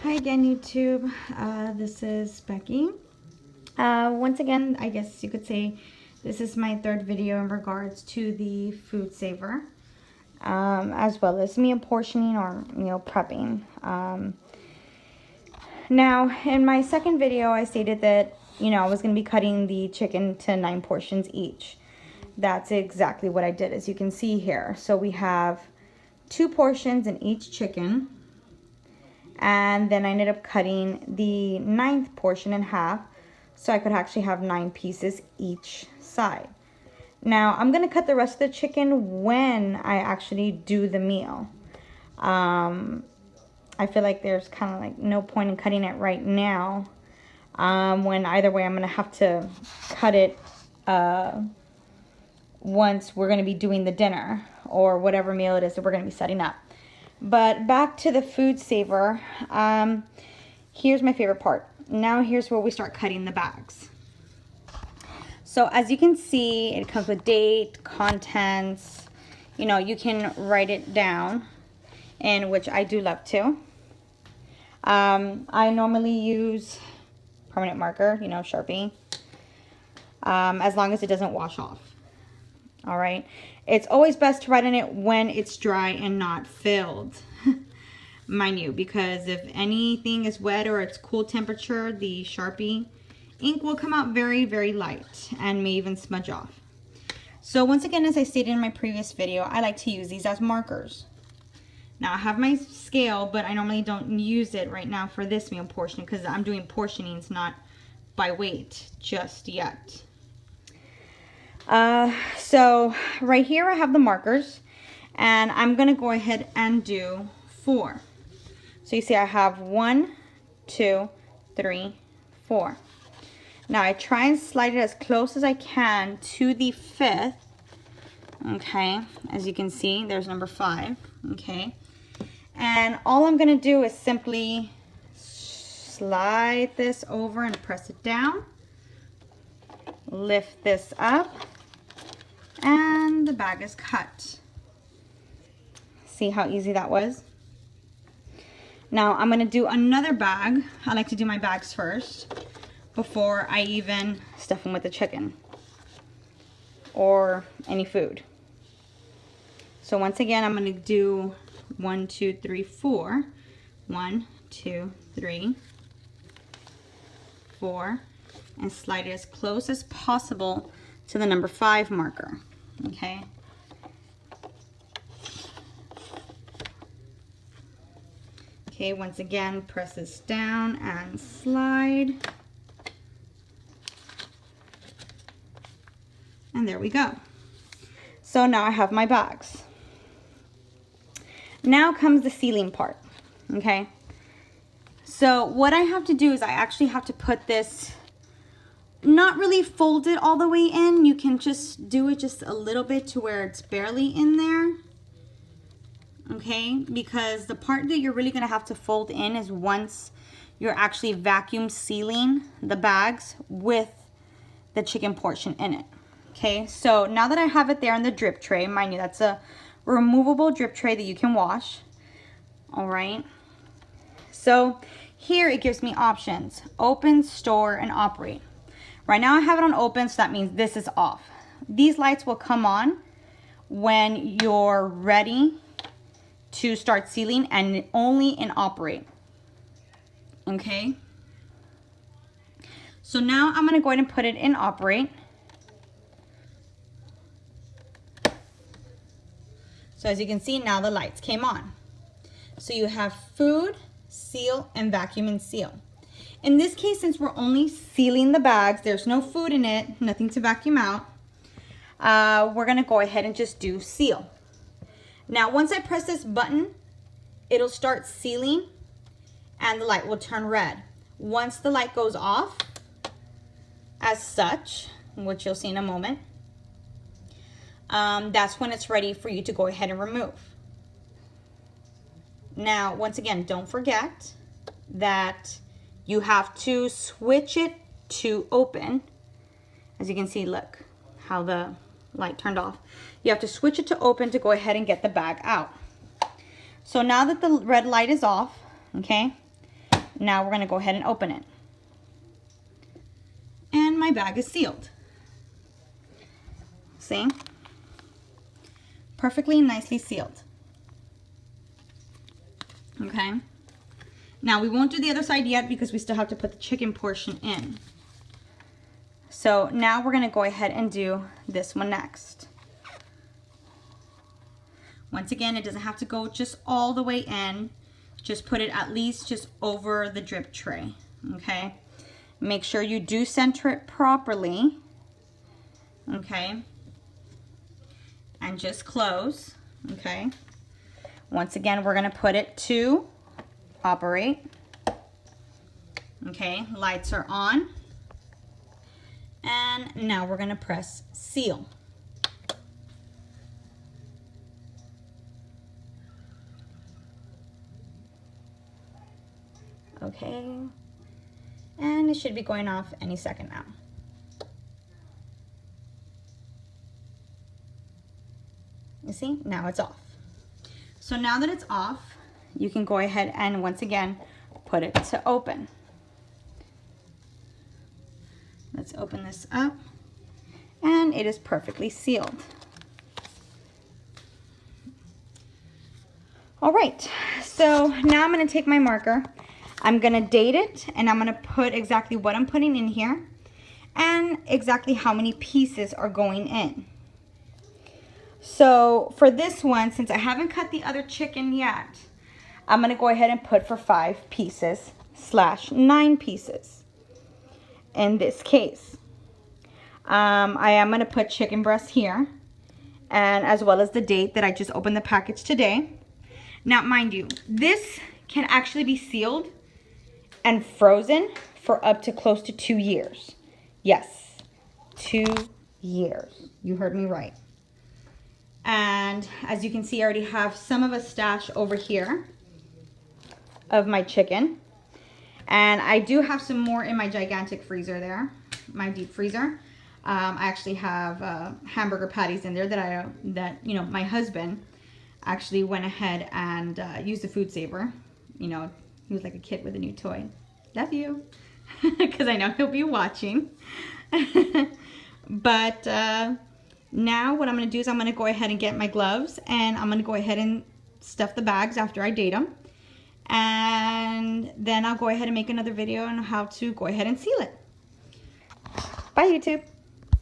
Hi again, YouTube. This is Becky. Once again, I guess you could say this is my third video in regards to the food saver, as well as meal portioning or meal prepping. Now, in my second video, I stated that, I was going to be cutting the chicken to 9 portions each. That's exactly what I did, as you can see here. So we have 2 portions in each chicken. And then I ended up cutting the 9th portion in half so I could actually have 9 pieces each side. Now I'm going to cut the rest of the chicken when I actually do the meal. I feel like there's kind of like no point in cutting it right now, when either way I'm going to have to cut it once we're going to be doing the dinner or whatever meal it is that we're going to be setting up. But back to the food saver, here's my favorite part. Now here's where we start cutting the bags. So as you can see, it comes with date, contents, you can write it down, and which I do love to. I normally use permanent marker, Sharpie, as long as it doesn't wash off. All right. It's always best to write on it when it's dry and not filled, mind you, because if anything is wet or it's cool temperature, the Sharpie ink will come out very, very light and may even smudge off. So once again, as I stated in my previous video, I like to use these as markers. Now I have my scale, but I normally don't use it right now for this meal portion because I'm doing portionings, not by weight just yet. So right here I have the markers, and I'm gonna go ahead and do 4. So you see I have 1, 2, 3, 4. Now I try and slide it as close as I can to the 5th. Okay, as you can see, there's number 5. Okay, and all I'm gonna do is simply slide this over and press it down, lift this up, and the bag is cut. See how easy that was? Now I'm gonna do another bag. I like to do my bags first before I even stuff them with the chicken or any food. So once again, I'm gonna do 1, 2, 3, 4. 1, 2, 3, 4, and slide it as close as possible to the number 5 marker. Okay. Okay, once again, press this down and slide. And there we go. So now I have my bags. Now comes the sealing part. Okay. So what I have to do is I actually have to put this, not really fold it all the way in. You can just do it just a little bit to where it's barely in there. Okay, because the part that you're really going to have to fold in is once you're actually vacuum sealing the bags with the chicken portion in it. Okay, so now that I have it there in the drip tray, mind you, that's a removable drip tray that you can wash. All right, so here it gives me options: open, store, and operate. Right now I have it on open, so that means this is off. These lights will come on when you're ready to start sealing, and only in operate. Okay. So now I'm going to go ahead and put it in operate. So as you can see, now the lights came on. So you have food, seal, and vacuum and seal. In this case, since we're only sealing the bags, there's no food in it, nothing to vacuum out, we're gonna go ahead and just do seal. Now, once I press this button, it'll start sealing and the light will turn red. Once the light goes off, as such, which you'll see in a moment, that's when it's ready for you to go ahead and remove. Now, once again, don't forget that you have to switch it to open. As you can see, look how the light turned off. You have to switch it to open to go ahead and get the bag out. So now that the red light is off, okay, Now we're gonna go ahead and open it. And my bag is sealed. See? Perfectly nicely sealed. Okay. Now we won't do the other side yet because we still have to put the chicken portion in. So now we're gonna go ahead and do this one next. Once again, it doesn't have to go just all the way in. Just put it at least just over the drip tray, okay? Make sure you do center it properly, okay? And just close, okay? Once again, we're gonna put it to operate. Okay, lights are on. And now we're gonna press seal. Okay, and it should be going off any second now. You see, now it's off. So now that it's off, you can go ahead and once again, put it to open. Let's open this up, and it is perfectly sealed. All right, so now I'm gonna take my marker. I'm gonna date it, and I'm gonna put exactly what I'm putting in here and exactly how many pieces are going in. So for this one, since I haven't cut the other chicken yet, I'm gonna go ahead and put for 5 pieces / 9 pieces in this case. I am gonna put chicken breast here, and as well as the date that I just opened the package today. Now, mind you, this can actually be sealed and frozen for up to close to 2 years. Yes, 2 years. You heard me right. And as you can see, I already have some of a stash over here of my chicken. And I do have some more in my gigantic freezer there, my deep freezer. I actually have hamburger patties in there that you know, my husband actually went ahead and used the food saver. You know, he was like a kid with a new toy. Love you, because I know he'll be watching. But now what I'm going to do is I'm going to go ahead and get my gloves, and I'm going to go ahead and stuff the bags after I date them. And then I'll go ahead and make another video on how to go ahead and seal it. Bye, YouTube.